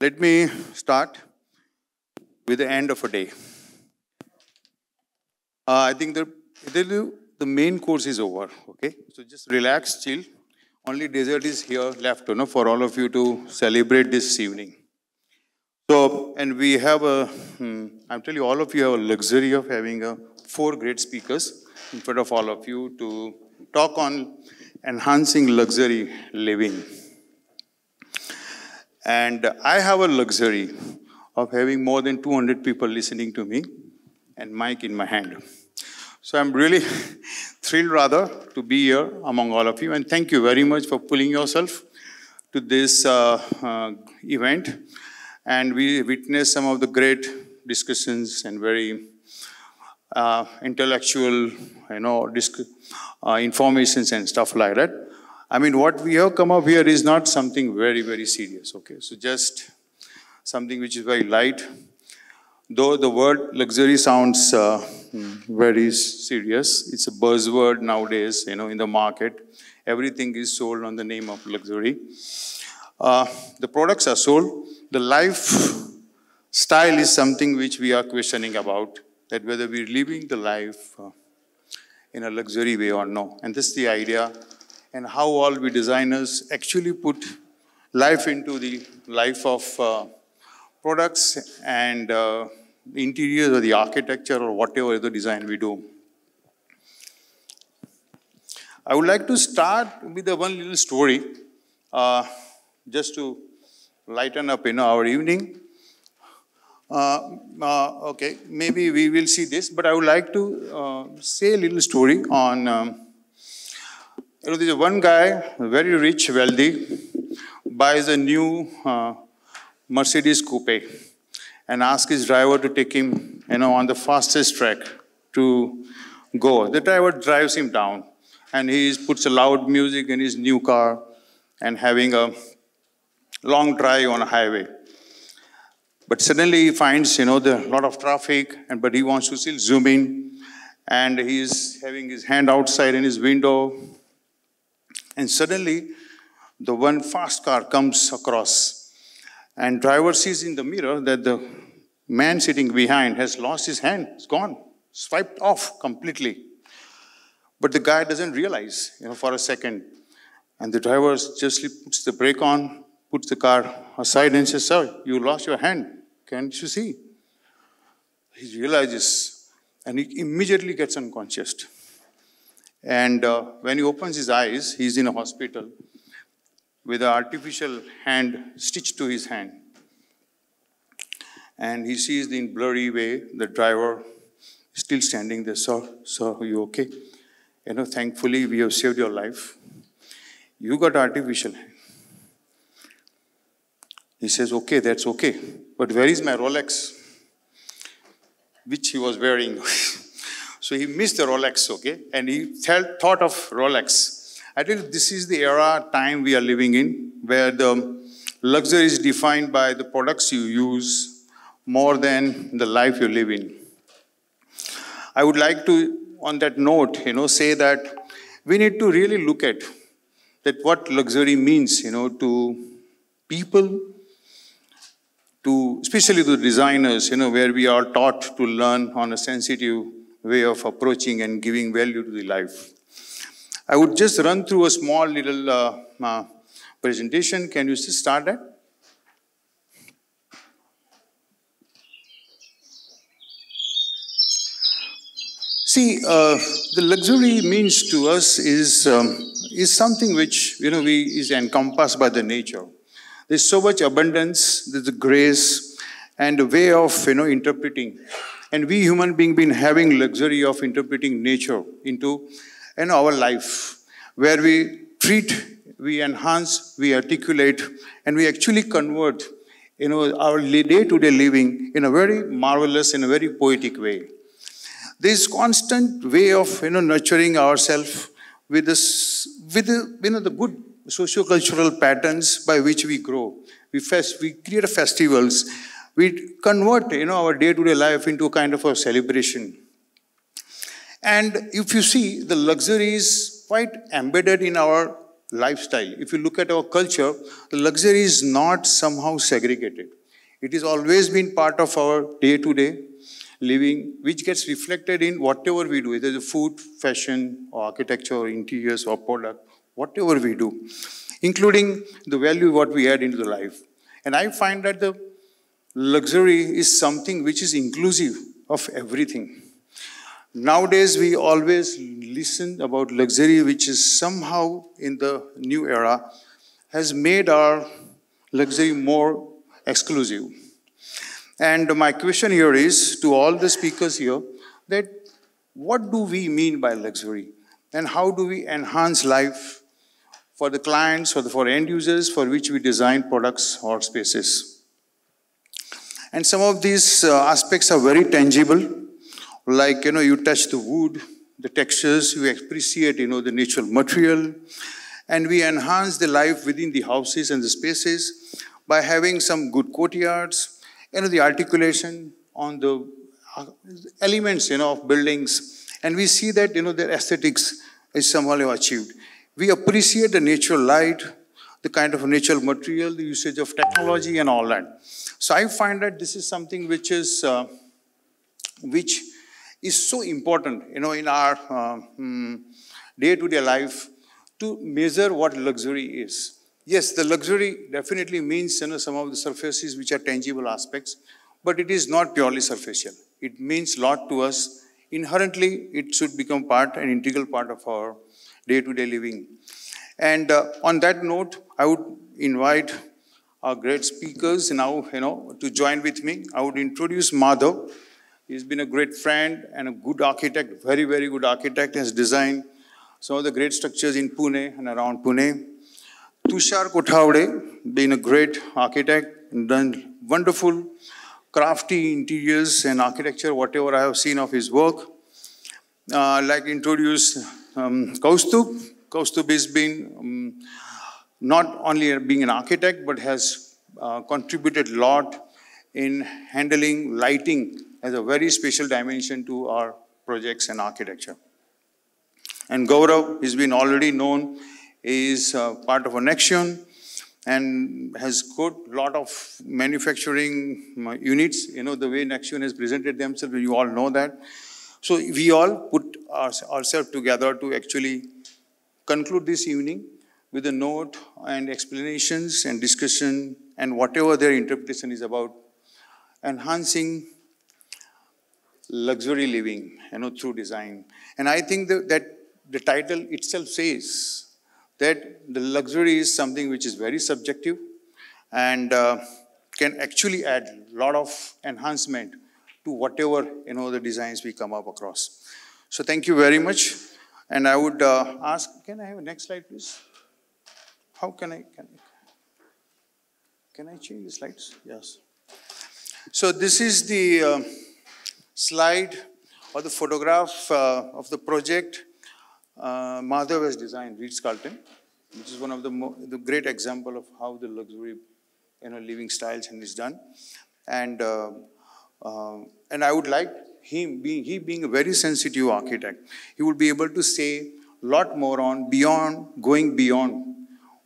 Let me start with the end of a day. I think the main course is over, okay? So just relax, chill. Only dessert is here left, for all of you to celebrate this evening. So, and we have I'm telling you, all of you have a luxury of having four great speakers in front of all of you to talk on enhancing luxury living. And I have a luxury of having more than 200 people listening to me and mic in my hand. So I'm really thrilled rather to be here among all of you, and thank you very much for pulling yourself to this event. And we witnessed some of the great discussions and very intellectual, informations and stuff like that. I mean, what we have come up here is not something very, very serious, okay? So just something which is very light. Though the word luxury sounds very serious, it's a buzzword nowadays, in the market. Everything is sold on the name of luxury. The products are sold. The lifestyle is something which we are questioning about, that whether we're living the life in a luxury way or no. And this is the idea, and how all we designers actually put life into the life of products and the interiors or the architecture or whatever the design we do. I would like to start with one little story, just to lighten up, our evening. Okay, maybe we will see this, but I would like to say a little story on, there's one guy, very rich, wealthy, buys a new Mercedes coupe and asks his driver to take him, on the fastest track to go. The driver drives him down, and he puts a loud music in his new car and having a long drive on a highway. But suddenly he finds, a lot of traffic, but he wants to still zoom in, and he's having his hand outside in his window, and suddenly the one fast car comes across, and driver sees in the mirror that the man sitting behind has lost his hand. It's gone, swiped off completely. But the guy doesn't realize, for a second. And the driver just puts the brake on, puts the car aside and says, "Sir, you lost your hand. Can't you see?" He realizes, and he immediately gets unconscious. And when he opens his eyes, he's in a hospital with an artificial hand stitched to his hand. And he sees in blurry way the driver still standing there. "Sir, are you okay? Thankfully we have saved your life. You got artificial hand." He says, "Okay, that's okay. But where is my Rolex?" Which he was wearing. So he missed the Rolex, okay? And he thought of Rolex. I think this is the era, time we are living in, where the luxury is defined by the products you use more than the life you live in. I would like to, on that note, say that we need to really look at that what luxury means, to people, especially to designers, where we are taught to learn on a sensitive way of approaching and giving value to the life. I would just run through a small little presentation. Can you just start that? See, the luxury means to us is something which, is encompassed by the nature. There's so much abundance, there's a grace and a way of, interpreting. And we human beings been having luxury of interpreting nature into, our life, where we treat, we enhance, we articulate, and we actually convert, our day-to-day living in a very marvelous, in a very poetic way. This constant way of, nurturing ourselves with the good socio-cultural patterns by which we grow. We create festivals. We convert, our day-to-day life into a kind of a celebration. And if you see, the luxury is quite embedded in our lifestyle. If you look at our culture, the luxury is not somehow segregated. It has always been part of our day-to-day living, which gets reflected in whatever we do, either the food, fashion, or architecture, or interiors, or product, whatever we do, including the value what we add into the life. And I find that the luxury is something which is inclusive of everything. Nowadays, we always listen about luxury, which is somehow in the new era, has made our luxury more exclusive. And my question here is to all the speakers here, that what do we mean by luxury? And how do we enhance life for the clients, or for end users for which we design products or spaces? And some of these aspects are very tangible. Like, you touch the wood, the textures, you appreciate, the natural material, and we enhance the life within the houses and the spaces by having some good courtyards, the articulation on the elements, of buildings, and we see that, their aesthetics is somehow achieved. We appreciate the natural light, the kind of natural material, the usage of technology and all that. So I find that this is something which is so important, in our day-to-day life to measure what luxury is. Yes, the luxury definitely means, some of the surfaces which are tangible aspects, but it is not purely superficial. It means a lot to us. Inherently, it should become an integral part of our day-to-day living. And on that note, I would invite our great speakers now, to join with me. I would introduce Madhav. He's been a great friend and a good architect, very, very good architect. He has designed some of the great structures in Pune and around Pune. Tushar Kothawade, being a great architect, done wonderful, crafty interiors and architecture, whatever I have seen of his work. I'd like to introduce Kaustubh. Kaustubh has been not only being an architect, but has contributed a lot in handling lighting as a very special dimension to our projects and architecture. And Gaurav has been already known, is part of a Nexion and has got a lot of manufacturing units. The way Nexion has presented themselves, you all know that. So we all put ourselves together to actually conclude this evening with a note and explanations and discussion and whatever their interpretation is about enhancing luxury living, through design. And I think that the title itself says that the luxury is something which is very subjective and can actually add a lot of enhancement to whatever, the designs we come up across. So thank you very much. And I would ask, can I have a next slide, please? How can I change the slides? Yes. So this is the slide or the photograph of the project Madhav has designed, Ritz-Carlton, which is one of the great example of how the luxury, living styles is done. And I would like he being a very sensitive architect, he would be able to say a lot more on going beyond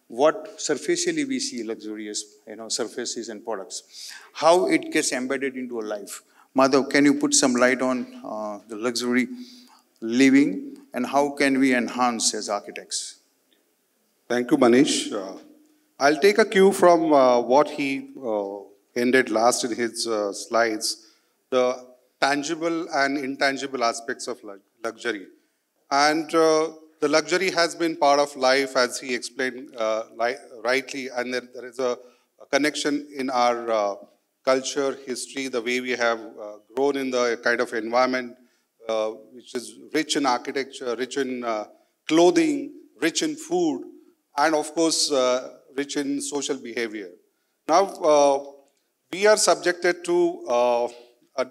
what superficially we see luxurious, surfaces and products, how it gets embedded into a life. Madhav, can you put some light on the luxury living and how can we enhance as architects? Thank you, Manish. I'll take a cue from what he ended last in his slides, the tangible and intangible aspects of luxury. And the luxury has been part of life, as he explained rightly, and there is a connection in our culture, history, the way we have grown in the kind of environment which is rich in architecture, rich in clothing, rich in food, and of course, rich in social behavior. Now, we are subjected to a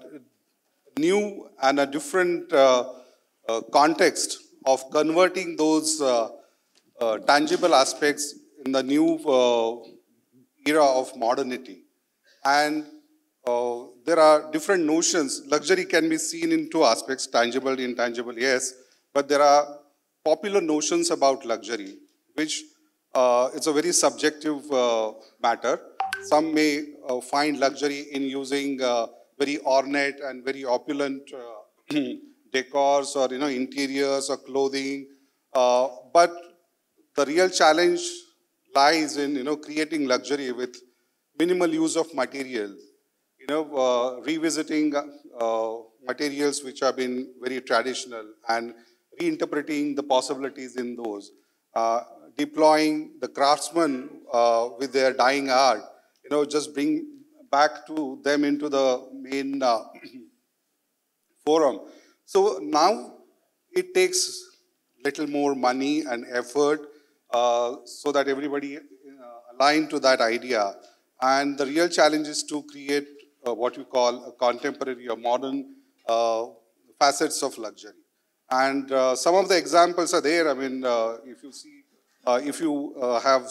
new and a different context of converting those tangible aspects in the new era of modernity. And there are different notions. Luxury can be seen in two aspects, tangible, intangible, yes. But there are popular notions about luxury, which it's a very subjective matter. Some may find luxury in using very ornate and very opulent decors or interiors or clothing, but the real challenge lies in creating luxury with minimal use of materials. Revisiting materials which have been very traditional and reinterpreting the possibilities in those. Deploying the craftsmen with their dying art, just bring back to them into the main forum. So now it takes little more money and effort so that everybody align to that idea. And the real challenge is to create what we call a contemporary or modern facets of luxury. And some of the examples are there. I mean, if you see, if you have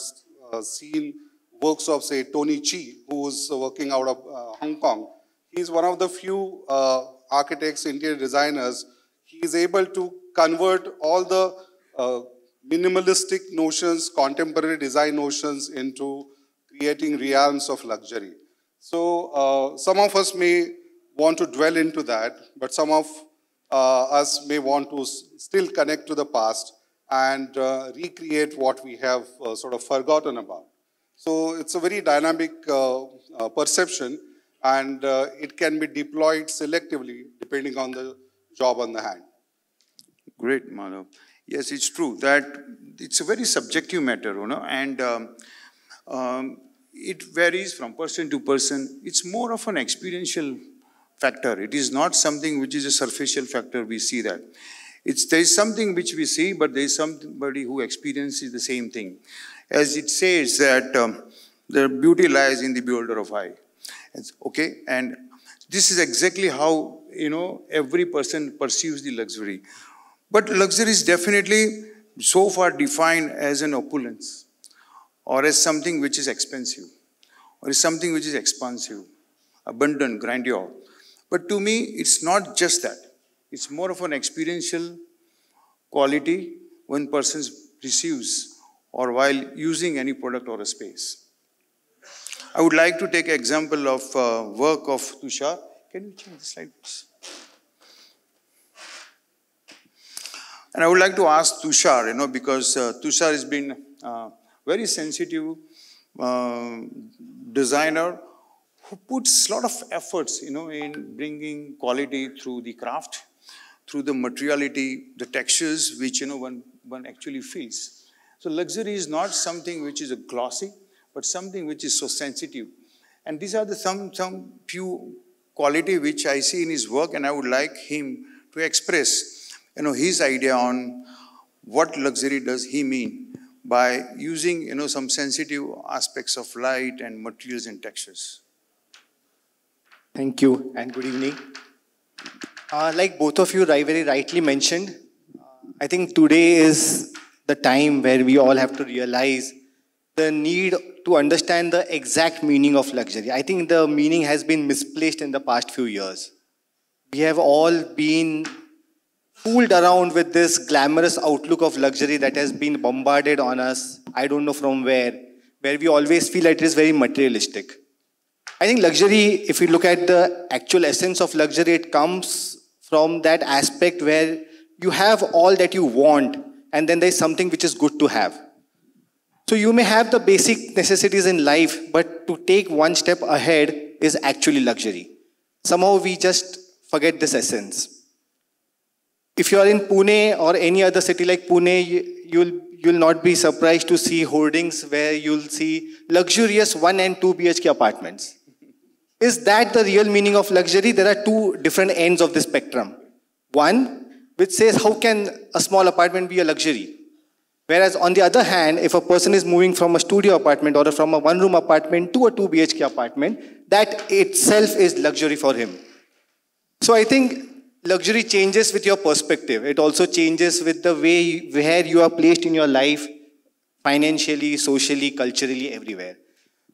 seen works of, say, Tony Chi, who's working out of Hong Kong, he's one of the few architects, interior designers. He is able to convert all the minimalistic notions, contemporary design notions into creating realms of luxury. So some of us may want to dwell into that, but some of us may want to still connect to the past and recreate what we have sort of forgotten about. So it's a very dynamic perception, and it can be deployed selectively depending on the job on the hand. Great, Madhav. Yes, it's true that it's a very subjective matter, and it varies from person to person. It's more of an experiential factor. It is not something which is a superficial factor. We see that. There is something which we see, but there is somebody who experiences the same thing. As it says that the beauty lies in the beholder of eye. Okay, and this is exactly how every person perceives the luxury. But luxury is definitely so far defined as an opulence, or as something which is expensive, or as something which is expansive, abundant, grandeur. But to me, it's not just that. It's more of an experiential quality one person receives or while using any product or a space. I would like to take an example of work of Tushar. Can you change the slide, please? And I would like to ask Tushar, because Tushar has been very sensitive designer who puts a lot of efforts, in bringing quality through the craft, through the materiality, the textures, which, one actually feels. So luxury is not something which is a glossy, but something which is so sensitive. And these are the some few quality which I see in his work, and I would like him to express, his idea on what luxury does he mean by using, some sensitive aspects of light and materials and textures. Thank you and good evening. Like both of you very rightly mentioned, I think today is the time where we all have to realize the need to understand the exact meaning of luxury. I think the meaning has been misplaced in the past few years. We have all been fooled around with this glamorous outlook of luxury that has been bombarded on us, I don't know from where we always feel that it is very materialistic. I think luxury, if we look at the actual essence of luxury, it comes from that aspect where you have all that you want, and then there's something which is good to have. So you may have the basic necessities in life, but to take one step ahead is actually luxury. Somehow we just forget this essence. If you are in Pune or any other city like Pune, you'll not be surprised to see hoardings where you'll see luxurious 1 and 2 BHK apartments. Is that the real meaning of luxury? There are two different ends of the spectrum. One, which says, how can a small apartment be a luxury? Whereas on the other hand, if a person is moving from a studio apartment or from a one-room apartment to a 2 BHK apartment, that itself is luxury for him. So I think luxury changes with your perspective. It also changes with the way where you are placed in your life, financially, socially, culturally, everywhere.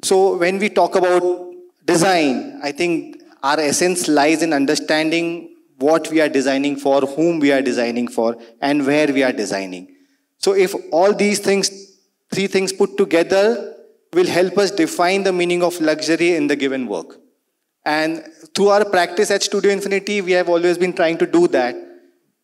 So when we talk about design, I think our essence lies in understanding what we are designing for, whom we are designing for, and where we are designing. So if all these things three things put together will help us define the meaning of luxury in the given work. And through our practice at Studio Infinity, we have always been trying to do that.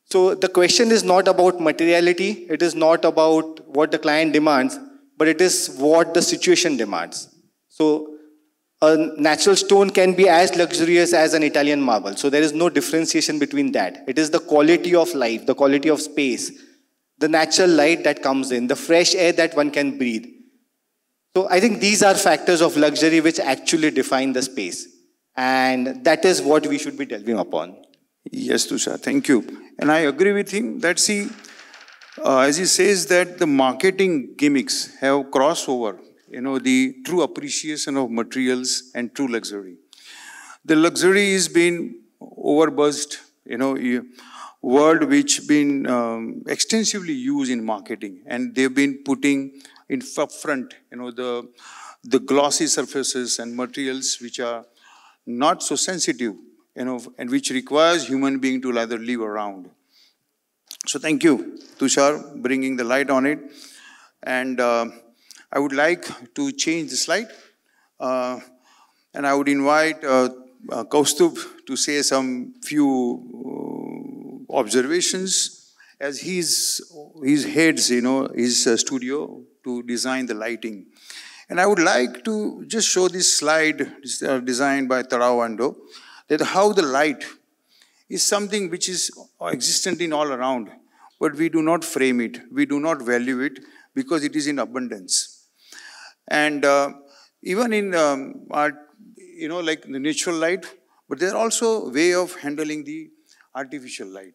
So the question is not about materiality, it is not about what the client demands, but it is what the situation demands. So a natural stone can be as luxurious as an Italian marble. So there is no differentiation between that. It is the quality of life, the quality of space, the natural light that comes in, the fresh air that one can breathe. So I think these are factors of luxury which actually define the space. And that is what we should be delving upon. Yes, Tushar, thank you. And I agree with him that, see, as he says that the marketing gimmicks have crossover, the true appreciation of materials and true luxury. The luxury is being overbuzzed, word which been extensively used in marketing, and they've been putting in upfront, the glossy surfaces and materials which are not so sensitive, and which requires human being to rather live around. So thank you, Tushar, bringing the light on it. And I would like to change the slide. And I would invite Kaustubh to say some few observations as his heads, his studio to design the lighting. And I would like to just show this slide designed by Tarawando, that how the light is something which is existent in all around, but we do not frame it, we do not value it because it is in abundance. And even in art, like the natural light, but there are also a way of handling the artificial light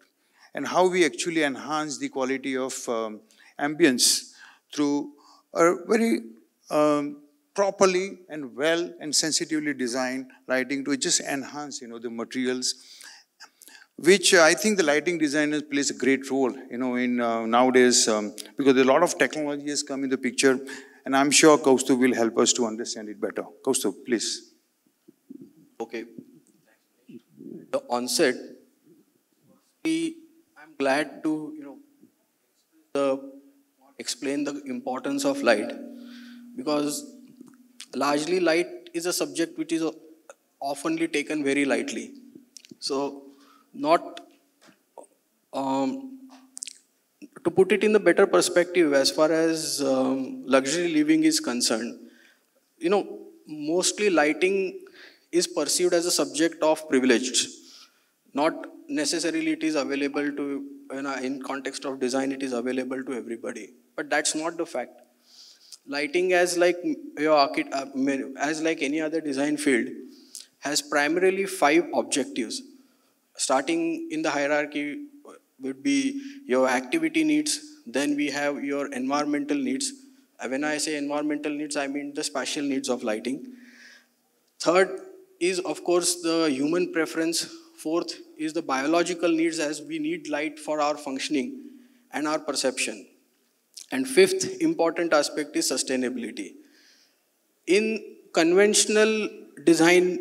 and how we actually enhance the quality of ambience through a very properly and well and sensitively designed lighting to just enhance, the materials, which I think the lighting designers plays a great role, in nowadays, because a lot of technology has come in the picture, and I'm sure Kaustubh will help us to understand it better. Kaustubh, please. Okay. The onset, I'm glad to, explain the importance of light, because largely light is a subject which is oftenly taken very lightly. So not, to put it in the better perspective as far as luxury living is concerned, mostly lighting is perceived as a subject of privilege. Not necessarily it is available to, in context of design, it is available to everybody. But that's not the fact. Lighting, as like any other design field, has primarily 5 objectives. Starting in the hierarchy would be your activity needs, then we have your environmental needs. When I say environmental needs, I mean the spatial needs of lighting. Third is, of course, the human preference. Fourth is the biological needs, as we need light for our functioning and our perception. And fifth important aspect is sustainability. In conventional design,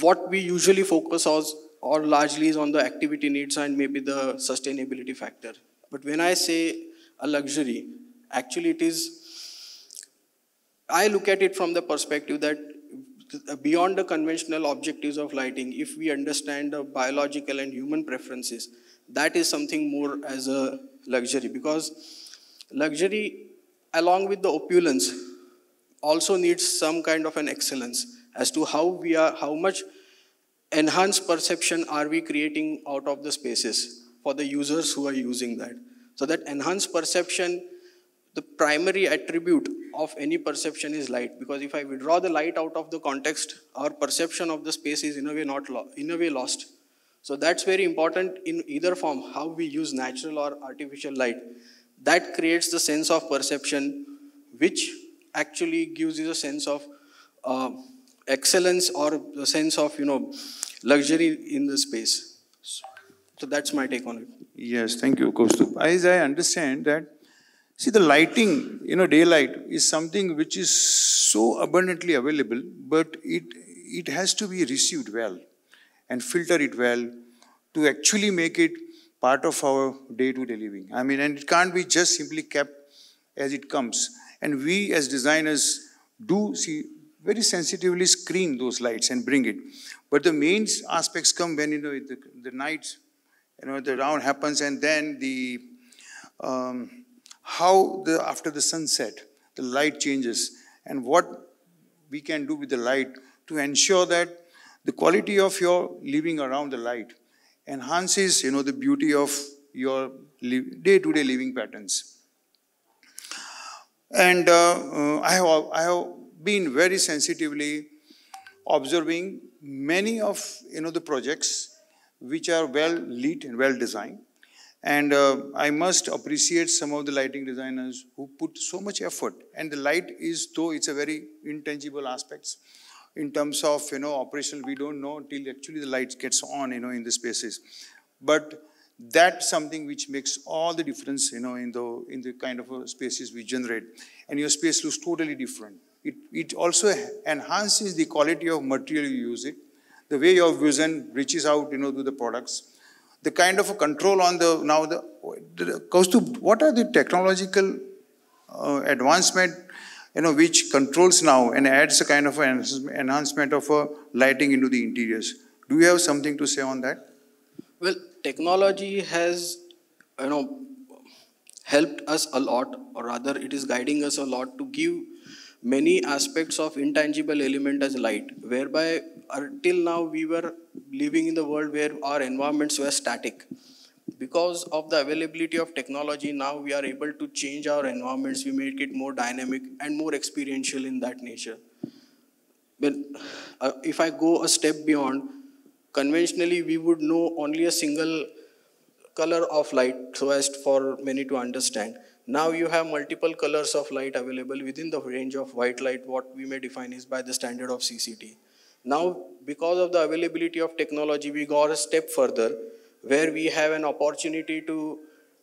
what we usually focus on or largely is on the activity needs and maybe the sustainability factor. But when I say a luxury, actually it is, I look at it from the perspective that beyond the conventional objectives of lighting, if we understand the biological and human preferences, that is something more as a luxury, because luxury, along with the opulence, also needs some kind of an excellence as to how much enhanced perception are we creating out of the spaces for the users who are using that. So that enhanced perception, the primary attribute of any perception is light, because if I withdraw the light out of the context, our perception of the space is in a way lost. So that's very important in either form, how we use natural or artificial light. That creates the sense of perception, which actually gives you a sense of excellence or the sense of, luxury in the space. So that's my take on it. Yes, thank you, Kaustubh. As I understand that, see, the lighting, daylight is something which is so abundantly available, but it has to be received well and filter it well to actually make it part of our day-to-day living. And it can't be just simply kept as it comes. And we as designers do see very sensitively screen those lights and bring it. But the main aspects come when, the night, the round happens, and then the, after the sunset, the light changes, and what we can do with the light to ensure that the quality of your living around the light enhances, the beauty of your day-to-day living patterns. And I have been very sensitively observing many of, the projects which are well lit and well designed. And I must appreciate some of the lighting designers who put so much effort. And the light is, though it's a very intangible aspects, in terms of, operational, we don't know till actually the light gets on, in the spaces. But that's something which makes all the difference, in the kind of spaces we generate. And your space looks totally different. It also enhances the quality of material you use it, the way your vision reaches out, to the products. The kind of a control on Kaustubh, what are the technological advancement, which controls now and adds a kind of enhancement of lighting into the interiors? Do you have something to say on that? Well, technology has, helped us a lot, or rather it is guiding us a lot to give many aspects of intangible element as light, whereby until now we were living in the world where our environments were static. Because of the availability of technology, now we are able to change our environments, we make it more dynamic and more experiential in that nature. But if I go a step beyond, conventionally we would know only a single color of light so as for many to understand. Now you have multiple colors of light available within the range of white light, what we may define is by the standard of CCT. Now, because of the availability of technology, we got a step further where we have an opportunity to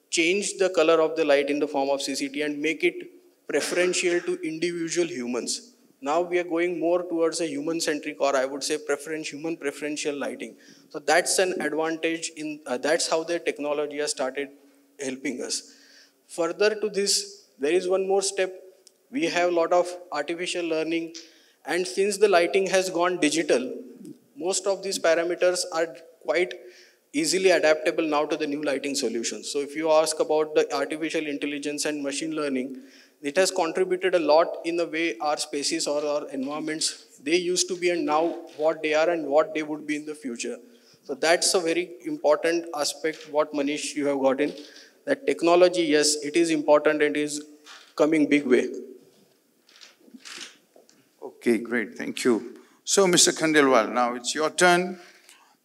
change the color of the light in the form of CCT and make it preferential to individual humans. Now we are going more towards a human-centric, or I would say human preferential lighting. So that's an advantage that's how the technology has started helping us. Further to this, there is one more step. We have a lot of artificial learning, and since the lighting has gone digital, most of these parameters are quite easily adaptable now to the new lighting solutions. So if you ask about the artificial intelligence and machine learning, it has contributed a lot in the way our spaces or our environments, they used to be and now what they are and what they would be in the future. So that's a very important aspect what Manish you have got in. That technology, yes, it is important and is coming big way. Okay, great, thank you. So Mr. Khandelwal, now it's your turn.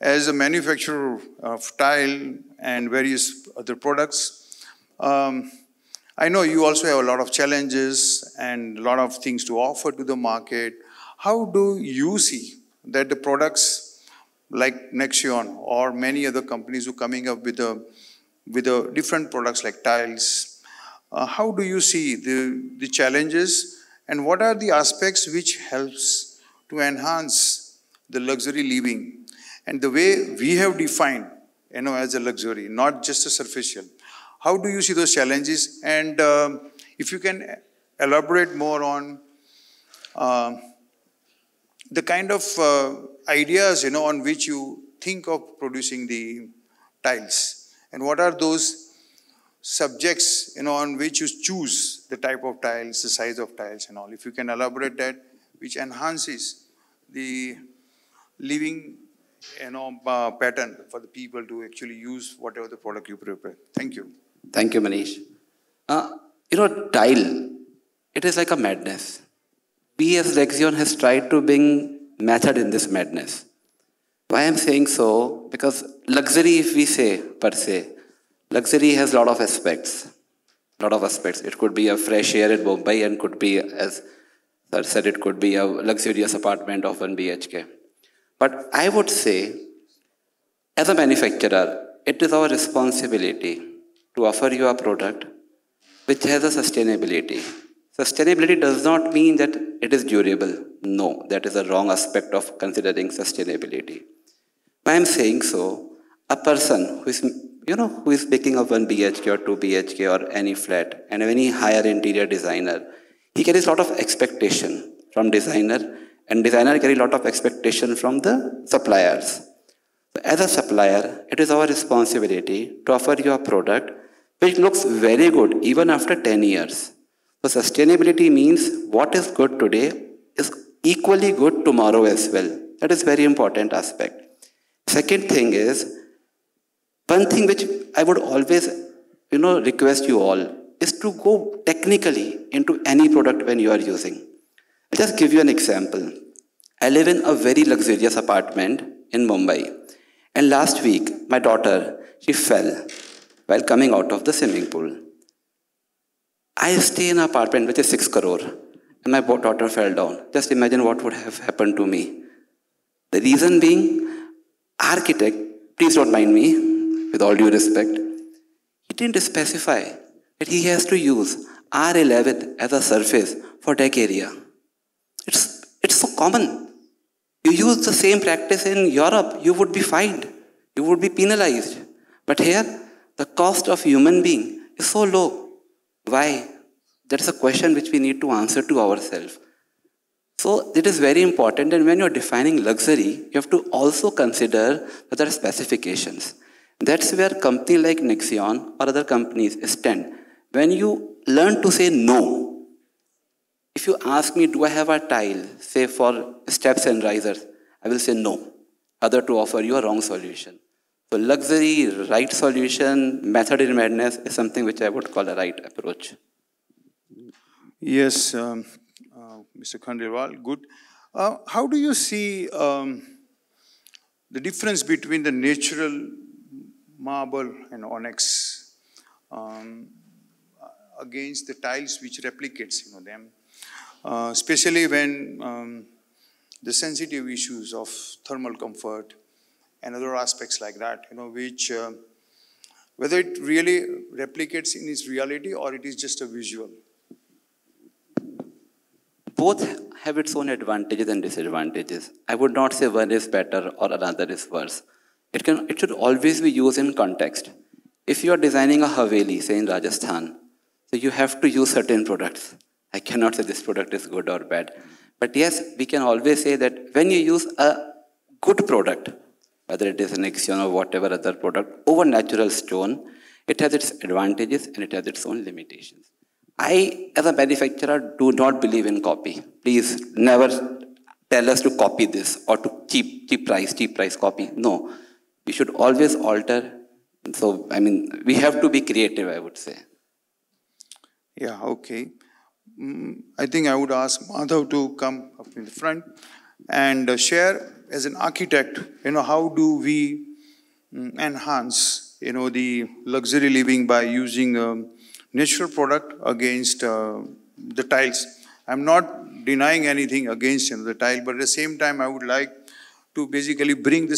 As a manufacturer of tile and various other products, I know you also have a lot of challenges and a lot of things to offer to the market. How do you see that the products like Nexion or many other companies who are coming up with different products like tiles, how do you see the challenges and what are the aspects which helps to enhance the luxury living and the way we have defined, as a luxury, not just a superficial? How do you see those challenges? And if you can elaborate more on the kind of ideas, on which you think of producing the tiles, and what are those subjects, on which you choose the type of tiles, the size of tiles and all. If you can elaborate that, which enhances the living, pattern for the people to actually use whatever the product you prepare. Thank you. Thank you, Manish. Tile, it is like a madness. We as Nexion has tried to bring method in this madness. Why I'm saying so? Because luxury, if we say, per se, luxury has a lot of aspects. It could be a fresh air in Mumbai and could be, as sir said, it could be a luxurious apartment of 1 BHK. But I would say, as a manufacturer, it is our responsibility to offer you a product which has a sustainability. Sustainability does not mean that it is durable. No, that is a wrong aspect of considering sustainability. Why I'm saying so, a person who is, who is making a 1 BHK or 2 BHK or any flat and any higher interior designer, he carries a lot of expectation from designer, and designer carry a lot of expectation from the suppliers. So as a supplier, it is our responsibility to offer you a product which looks very good even after 10 years. So sustainability means what is good today is equally good tomorrow as well. That is very important aspect. Second thing is, one thing which I would always request you all is to go technically into any product when you are using. I'll just give you an example. I live in a very luxurious apartment in Mumbai. And last week, my daughter, she fell while coming out of the swimming pool. I stay in an apartment which is 6 crore and my daughter fell down. Just imagine what would have happened to me. The reason being, architect, please don't mind me, with all due respect, he didn't specify that he has to use R11 as a surface for deck area. It's so common. You use the same practice in Europe, you would be fined. You would be penalized. But here, the cost of human being is so low. Why? That's a question which we need to answer to ourselves. So it is very important that when you're defining luxury, you have to also consider other specifications. That's where companies like Nexion or other companies stand. When you learn to say no, if you ask me, do I have a tile, say for steps and risers, I will say no, other to offer you a wrong solution. So luxury, right solution, method in madness is something which I would call a right approach. Yes, Mr. Khandelwal, good. How do you see the difference between the natural marble and onyx against the tiles which replicates them, especially when the sensitive issues of thermal comfort and other aspects like that, which whether it really replicates in its reality or it is just a visual? Both have its own advantages and disadvantages. I would not say one is better or another is worse. It should always be used in context. If you are designing a Haveli, say in Rajasthan, so you have to use certain products. I cannot say this product is good or bad. But yes, we can always say that when you use a good product, whether it is an Nexion or whatever other product, over natural stone, it has its advantages and it has its own limitations. I, as a manufacturer, do not believe in copy. Please never tell us to copy this or to cheap price copy. No, we should always alter. So, we have to be creative, I would say. Yeah, okay. I think I would ask Madhav to come up in the front and share as an architect, how do we enhance, the luxury living by using natural product against the tiles. I'm not denying anything against the tile, but at the same time, I would like to basically bring the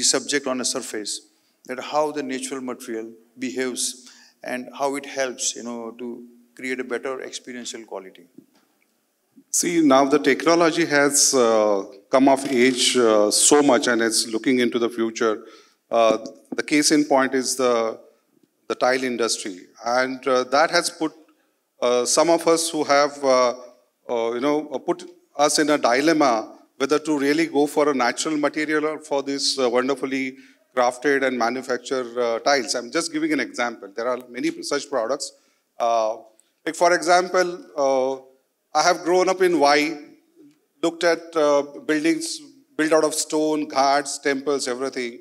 subject on a surface, that how the natural material behaves and how it helps, to create a better experiential quality. See, now the technology has come of age so much and it's looking into the future. The case in point is the tile industry. And that has put some of us who have, put us in a dilemma whether to really go for a natural material or for this wonderfully crafted and manufactured tiles. I'm just giving an example. There are many such products. Like for example, I have grown up in Y, looked at buildings built out of stone, ghats, temples, everything.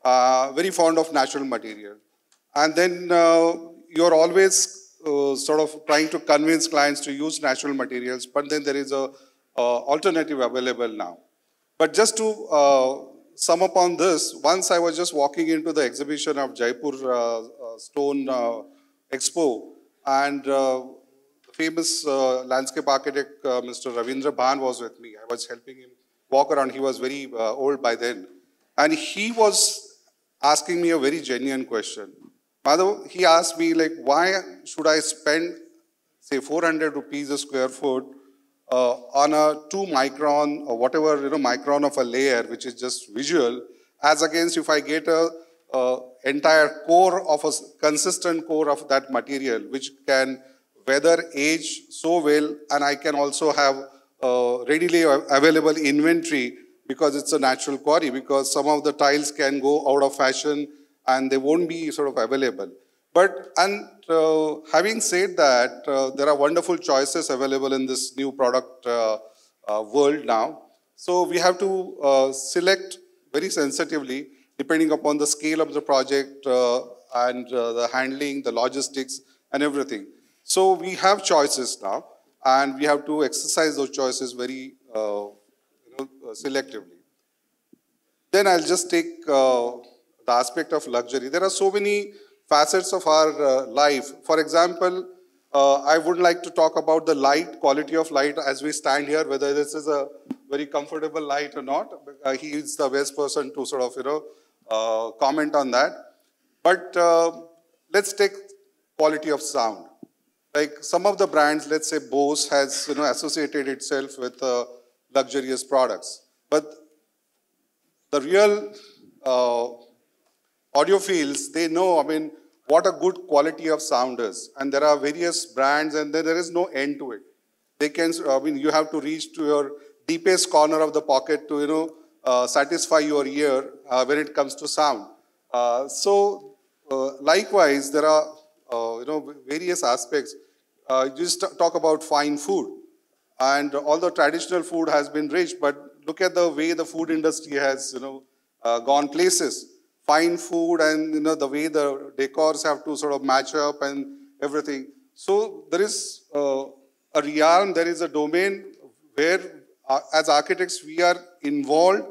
Very fond of natural material. And then you're always sort of trying to convince clients to use natural materials, but then there is a alternative available now. But just to sum up on this, once I was just walking into the exhibition of Jaipur Stone Expo, and famous landscape architect, Mr. Ravindra Bhan was with me. I was helping him walk around. He was very old by then. And he was asking me a very genuine question. Madhav, he asked me, like, why should I spend, say, 400 rupees a square foot on a 2 micron or whatever, micron of a layer, which is just visual, as against if I get a entire core of a consistent core of that material, which can weather age so well, and I can also have readily available inventory because it's a natural quarry, because some of the tiles can go out of fashion and they won't be sort of available. But, and having said that, there are wonderful choices available in this new product world now. So we have to select very sensitively, depending upon the scale of the project and the handling, the logistics, and everything. So we have choices now, and we have to exercise those choices very selectively. Then I'll just take the aspect of luxury. There are so many facets of our life. For example, I would like to talk about the light, quality of light as we stand here, whether this is a very comfortable light or not. He is the best person to sort of, comment on that. But let's take quality of sound. Like some of the brands, let's say Bose has, associated itself with luxurious products. But the real audiophiles, they know, what a good quality of sound is. And there are various brands, and there is no end to it. They can, you have to reach to your deepest corner of the pocket to, satisfy your ear when it comes to sound. Likewise, there are, various aspects. Just talk about fine food. And although traditional food has been rich, but look at the way the food industry has, gone places. Fine food and, the way the decors have to sort of match up and everything. So there is a realm, there is a domain where as architects we are involved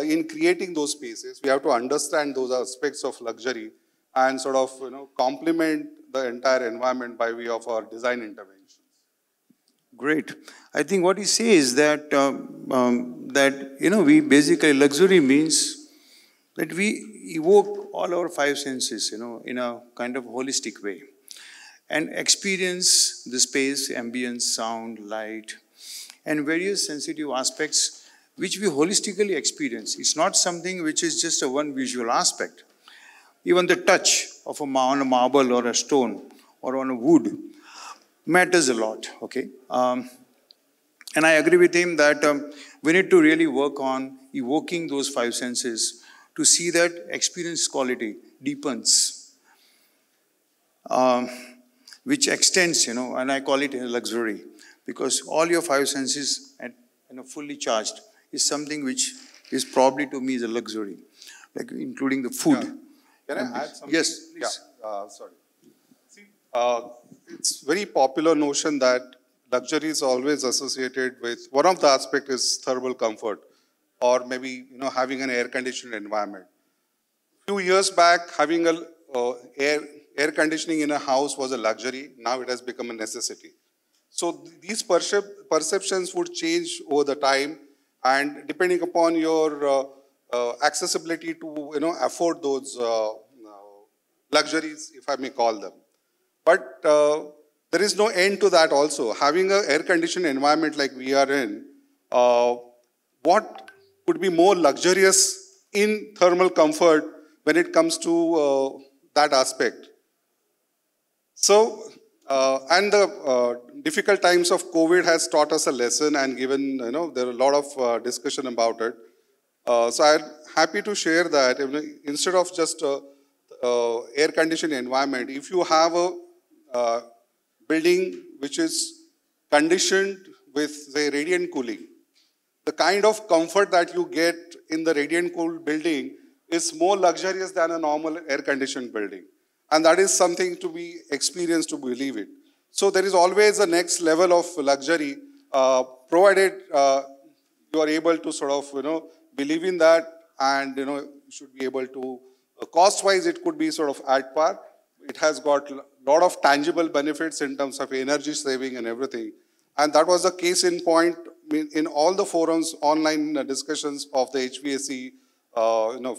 in creating those spaces. We have to understand those aspects of luxury and sort of, complement the entire environment by way of our design interventions. Great. I think what he says that, we basically, luxury means that we evoke all our five senses, in a kind of holistic way and experience the space, ambience, sound, light, and various sensitive aspects which we holistically experience. It's not something which is just a one visual aspect. Even the touch of on a marble or a stone or on a wood matters a lot, okay? And I agree with him that we need to really work on evoking those five senses to see that experience quality deepens, which extends, and I call it a luxury, because all your five senses and fully charged is something which is probably to me is a luxury, like including the food. Yeah. Can I add something? Yes, please. Yeah, sorry. See, it's very popular notion that luxury is always associated with, one of the aspects is thermal comfort, or maybe, having an air-conditioned environment. Few years back, having a air conditioning in a house was a luxury. Now it has become a necessity. So these perceptions would change over the time, and depending upon your accessibility to, afford those luxuries, if I may call them. But there is no end to that also. Having an air-conditioned environment like we are in, what could be more luxurious in thermal comfort when it comes to that aspect? So, and the difficult times of COVID has taught us a lesson and given, there are a lot of discussion about it. So I'm happy to share that instead of just air-conditioned environment, if you have a building which is conditioned with, say, radiant cooling, the kind of comfort that you get in the radiant cooled building is more luxurious than a normal air-conditioned building. And that is something to be experienced to believe it. So there is always a next level of luxury, provided you are able to sort of, believe in that, and, you should be able to, cost-wise, it could be sort of at par. It has got a lot of tangible benefits in terms of energy saving and everything. And that was the case in point in all the forums, online discussions of the HVAC,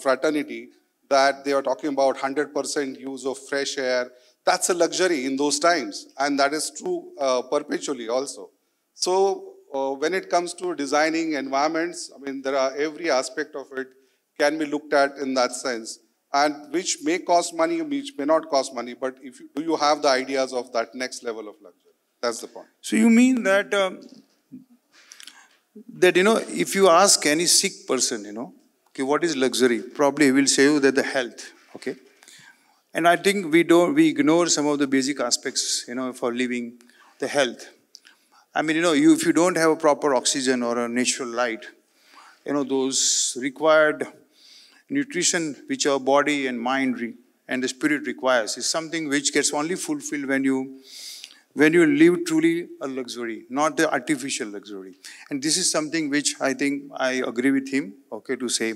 fraternity, that they are talking about 100% use of fresh air. That's a luxury in those times, and that is true perpetually also. So when it comes to designing environments, there are every aspect of it can be looked at in that sense, and which may cost money, which may not cost money, but do you have the ideas of that next level of luxury? That's the point. So you mean that, if you ask any sick person, okay, what is luxury? Probably he will say you that the health, okay? And I think we ignore some of the basic aspects, for living the health. I mean, if you don't have a proper oxygen or a natural light, those required nutrition which our body and mind and the spirit requires is something which gets only fulfilled when you live truly a luxury, not the artificial luxury. And this is something which I think I agree with him, okay, to say.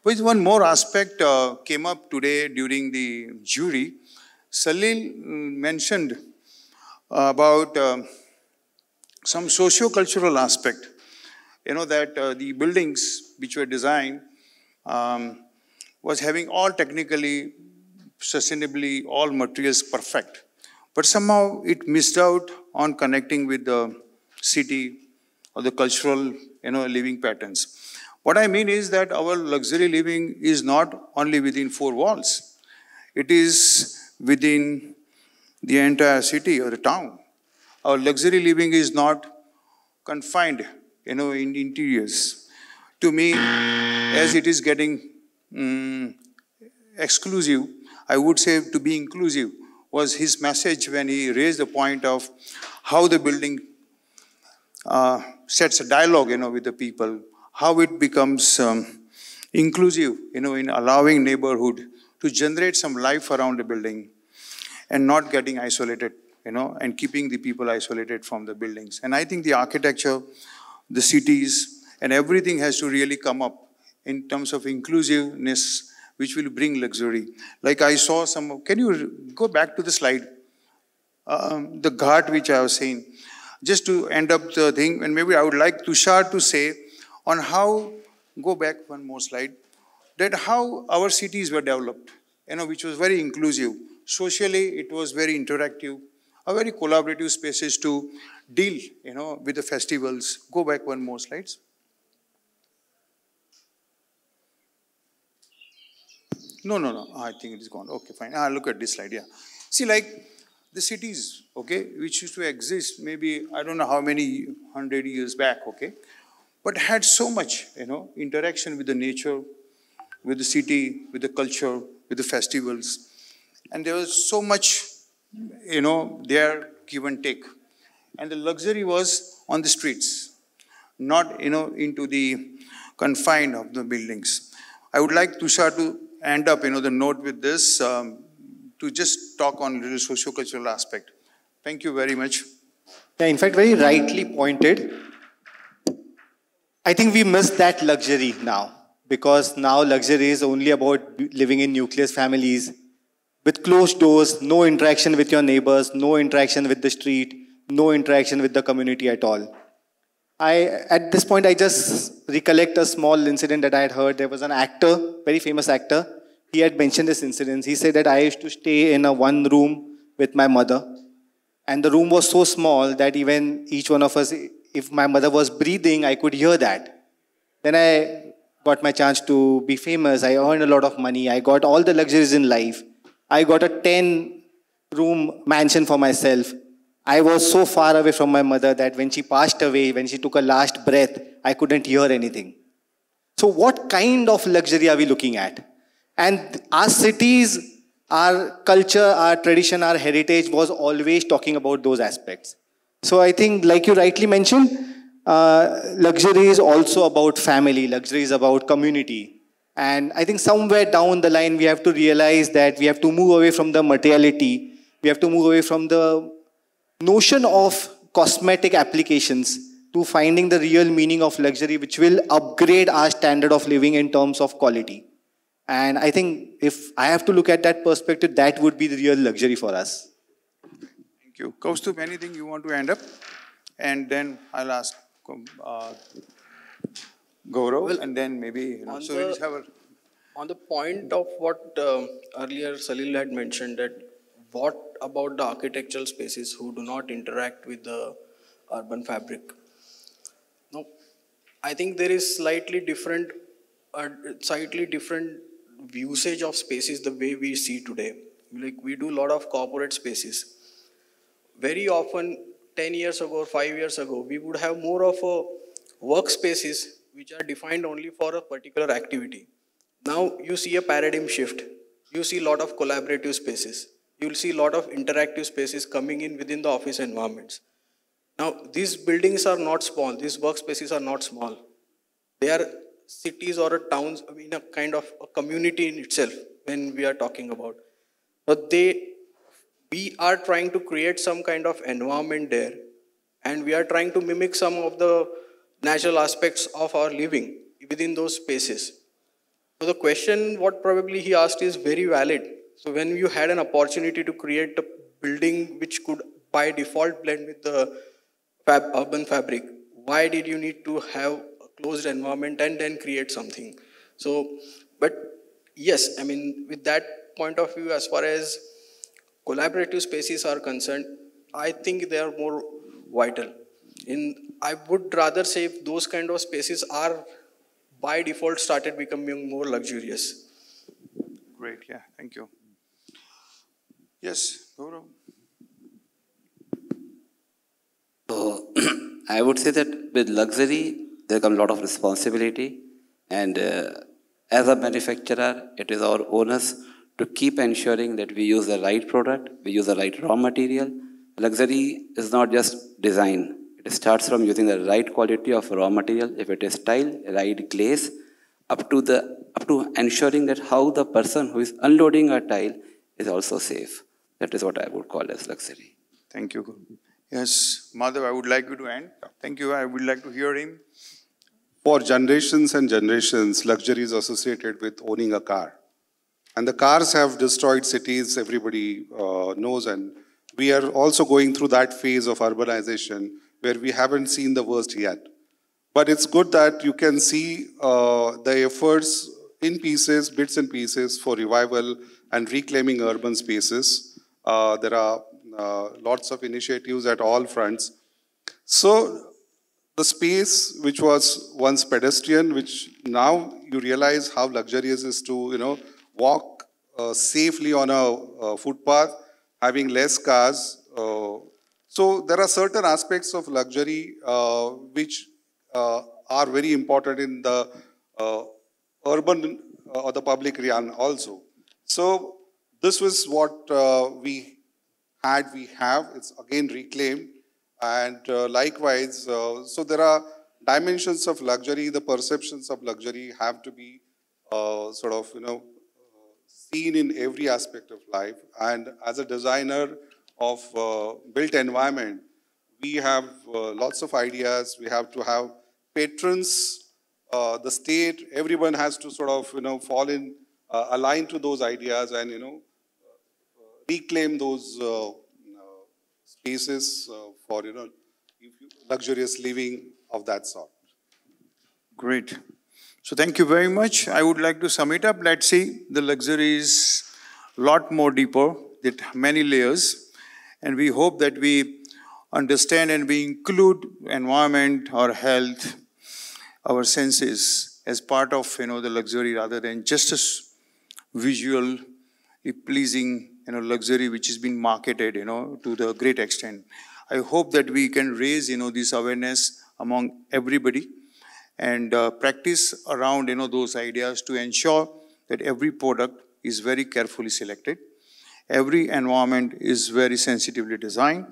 But one more aspect came up today during the jury. Salil mentioned about some socio-cultural aspect, that the buildings which were designed was having all technically, sustainably, all materials perfect. But somehow it missed out on connecting with the city or the cultural, living patterns. What I mean is that our luxury living is not only within four walls. It is within the entire city or the town. Our luxury living is not confined, in interiors. To me, as it is getting exclusive, I would say to be inclusive was his message when he raised the point of how the building sets a dialogue, with the people, how it becomes inclusive, in allowing neighborhood to generate some life around the building and not getting isolated, and keeping the people isolated from the buildings. And I think the architecture, the cities, and everything has to really come up in terms of inclusiveness, which will bring luxury. Like I saw can you go back to the slide? The ghat which I was saying. Just to end up the thing, and maybe I would like Tushar to say on how, go back one more slide, that how our cities were developed, which was very inclusive. Socially, it was very interactive, a very collaborative spaces to deal, with the festivals. Go back one more slides. No. I think it is gone. Okay, fine. Look at this slide, yeah. See, like the cities, okay, which used to exist maybe, I don't know how many 100 years back, okay, but had so much, interaction with the nature, with the city, with the culture, with the festivals. And there was so much, there give and take. And the luxury was on the streets, not, into the confine of the buildings. I would like Tushar to end up, the note with this, to just talk on a little socio-cultural aspect. Thank you very much. Yeah, in fact, very rightly pointed. I think we miss that luxury now, because now luxury is only about living in nuclear families with closed doors, no interaction with your neighbors, no interaction with the street, no interaction with the community at all. At this point, I just recollect a small incident that I had heard. There was an actor, very famous actor. He had mentioned this incident. He said that I used to stay in a one room with my mother. And the room was so small that even each one of us, if my mother was breathing, I could hear that. Then I got my chance to be famous. I earned a lot of money. I got all the luxuries in life. I got a 10-room mansion for myself. I was so far away from my mother that when she passed away, when she took her last breath, I couldn't hear anything. So what kind of luxury are we looking at? And our cities, our culture, our tradition, our heritage was always talking about those aspects. So I think, like you rightly mentioned, luxury is also about family, luxury is about community. And I think somewhere down the line, we have to realize that we have to move away from the materiality. We have to move away from the notion of cosmetic applications to finding the real meaning of luxury, which will upgrade our standard of living in terms of quality. And I think if I have to look at that perspective, that would be the real luxury for us. Thank you. Kaustubh, anything you want to end up? And then I'll ask Gaurav, well, and then maybe, so we'll just have a... On the point of what earlier Salil had mentioned, that what about the architectural spaces who do not interact with the urban fabric? No, I think there is slightly different usage of spaces the way we see today. Like we do a lot of corporate spaces. Very often 10 years ago or 5 years ago, we would have more of a workspaces which are defined only for a particular activity. Now you see a paradigm shift. You see a lot of collaborative spaces. You'll see a lot of interactive spaces coming in within the office environments. Now, these buildings are not small. These workspaces are not small. They are cities or towns, I mean, a kind of a community in itself when we are talking about. But we are trying to create some kind of environment there, and we are trying to mimic some of the natural aspects of our living within those spaces. So the question what probably he asked is very valid. So when you had an opportunity to create a building which could by default blend with the urban fabric, why did you need to have a closed environment and then create something? So, but yes, I mean, with that point of view, as far as collaborative spaces are concerned, I think they are more vital. I would rather say if those kind of spaces are by default started becoming more luxurious. Great, yeah, thank you. Yes, Gaurav. So I would say that with luxury, there comes a lot of responsibility. And as a manufacturer, it is our onus to keep ensuring that we use the right product, we use the right raw material. Luxury is not just design. It starts from using the right quality of raw material, if it is tile, right glaze, up to ensuring that how the person who is unloading a tile is also safe. That is what I would call as luxury. Thank you, Gaurav. Yes, Madhav, I would like you to end. Thank you. I would like to hear him. For generations and generations, luxury is associated with owning a car. And the cars have destroyed cities, everybody knows. And we are also going through that phase of urbanization where we haven't seen the worst yet. But it's good that you can see the efforts in pieces, bits and pieces for revival and reclaiming urban spaces. There are lots of initiatives at all fronts. So the space which was once pedestrian, which now you realize how luxurious is to, walk safely on a footpath, having less cars. So there are certain aspects of luxury which are very important in the urban or the public realm also. So this was what we have. It's again reclaimed. And likewise, so there are dimensions of luxury, the perceptions of luxury have to be seen in every aspect of life. And as a designer of built environment, we have lots of ideas. We have to have patrons, the state, everyone has to fall in, align to those ideas and, reclaim those spaces for, luxurious living of that sort. Great. So thank you very much. I would like to sum it up. Let's see, the luxury is a lot more deeper, with many layers. And we hope that we understand and we include environment, our health, our senses as part of, the luxury rather than just a visual, pleasing, luxury which is being marketed, to the great extent. I hope that we can raise, this awareness among everybody and practice around, those ideas to ensure that every product is very carefully selected. Every environment is very sensitively designed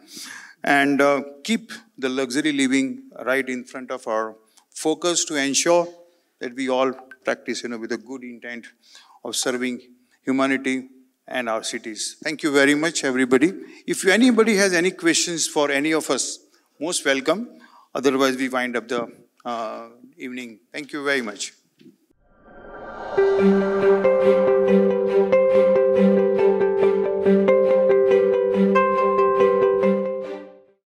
and keep the luxury living right in front of our focus to ensure that we all practice, with a good intent of serving humanity and our cities. Thank you very much, everybody. If anybody has any questions for any of us, most welcome. Otherwise, we wind up the evening. Thank you very much.